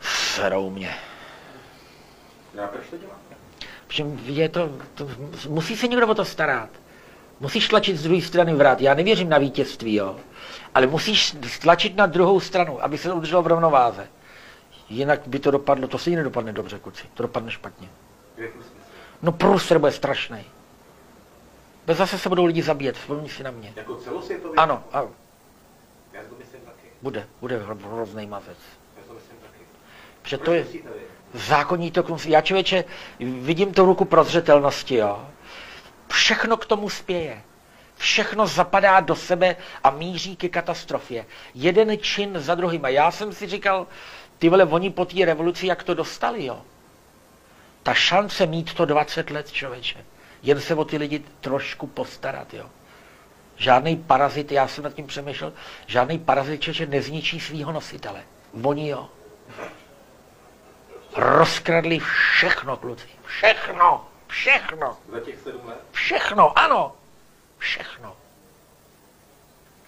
Serou mě. Já proč to dělám? Je to, musí se někdo o to starat. Musíš tlačit z druhé strany vrat. Já nevěřím na vítězství, jo. Ale musíš tlačit na druhou stranu, aby se to udrželo v rovnováze. Jinak by to dopadlo, to se jí nedopadne dobře, kluci. To dopadne špatně. No průser bude strašný. Bez zase se budou lidi zabíjet, vzpomni si na mě. Jako celosvětově? Ano, ano. Já to myslím taky. Bude hrozný mazec. Já to myslím taky. Protože to je zákonní to, já člověče, vidím tu ruku prozřetelnosti, jo. Všechno k tomu spěje. Všechno zapadá do sebe a míří ke katastrofě. Jeden čin za druhým. A já jsem si říkal, ty vole, oni po té revoluci, jak to dostali, jo. Ta šance mít to 20 let, člověče. Jen se o ty lidi trošku postarat, jo. Žádný parazit, já jsem nad tím přemýšlel, žádný parazit, člověče, nezničí svýho nositele. Oni, jo. Rozkradli všechno, kluci. Všechno. Všechno. Za těch 7 let? Všechno, ano. Všechno.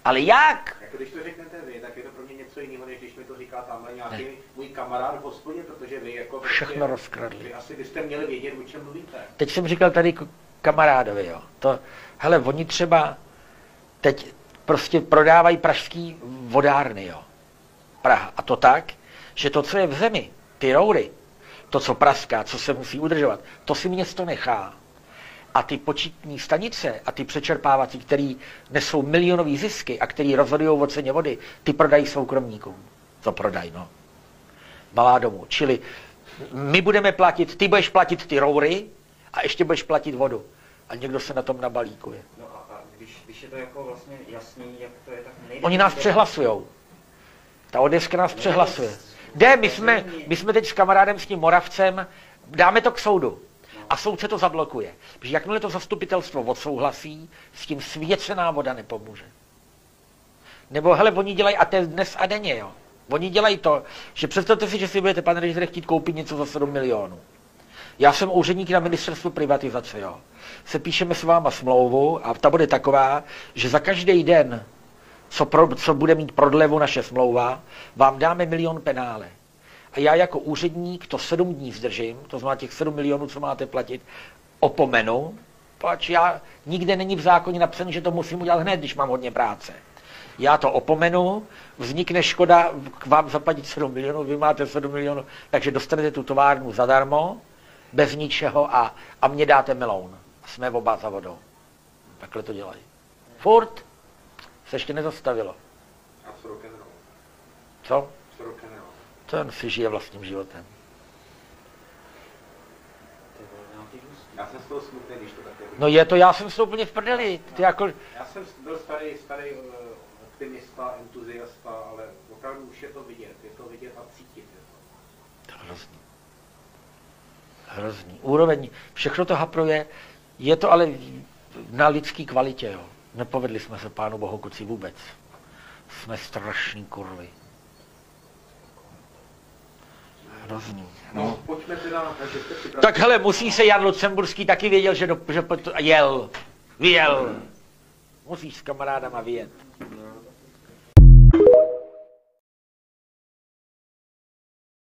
Ale jak? Jako když to řeknete vy, tak je to pro mě něco jiného, než když mi to říká tamhle nějaký můj kamarád v hospodě, protože vy jako... Všechno rozkradli. Vy asi byste měli vědět, o čem mluvíte. Teď jsem říkal tady kamarádovi, jo. To, hele, oni třeba teď prostě prodávají pražský vodárny, jo. Praha. A to tak, že to, co je v zemi, ty roury, to, co praská, co se musí udržovat, to si město nechá. A ty početní stanice a ty přečerpávací, který nesou milionové zisky a který rozhodují o ceně vody, ty prodají soukromníkům. To prodají, no. Malá domů. Čili my budeme platit, ty budeš platit ty roury a ještě budeš platit vodu. A někdo se na tom nabalíkuje. No a když je to jako vlastně jasný, jak to je, tak nejde... Oni nás přehlasujou. Ta Odeska nás přehlasuje. My jsme teď s kamarádem, s tím Moravcem, dáme to k soudu. A soudce to zablokuje. Protože jakmile to zastupitelstvo odsouhlasí, s tím svěcená voda nepomůže. Nebo hele, oni dělají, a to je dnes a denně, jo. Oni dělají to, že představte si, že si budete, pane ředitele, chtít koupit něco za 7 milionů. Já jsem úředník na ministerstvu privatizace, jo. Se píšeme s váma smlouvu a ta bude taková, že za každý den, co bude mít prodlevu naše smlouva, vám dáme 1 milion penále. A já jako úředník to 7 dní zdržím, to znamená těch 7 milionů, co máte platit, opomenu, pač já nikde není v zákoně napsané, že to musím udělat hned, když mám hodně práce. Já to opomenu, vznikne škoda k vám zaplatit 7 milionů, vy máte 7 milionů, takže dostanete tu továrnu zadarmo, bez ničeho a mě dáte meloun. Jsme oba za vodou. Takhle to dělají. Furt se ještě nezastavilo. A co rock'n'roll? Co? Co rock'n'roll? Ten si žije vlastním životem. Já jsem z toho smutný, když to takhle... No je to, já jsem s toho úplně v prdeli. Ty jako... Já jsem byl starý optimista, entuziasta, ale opravdu už je to vidět a cítit. To je hrozný. Hrozný. Úroveň, všechno to hapruje, je to ale na lidský kvalitě, jo. Nepovedli jsme se Pánu Bohu kuci vůbec. Jsme strašný kurvy. Hrozný. No, pojďme teda, že jste připravili. Tak hele, musí se Jan Lucemburský taky věděl, že jel. Vyjel. Musíš s kamarádama vyjet.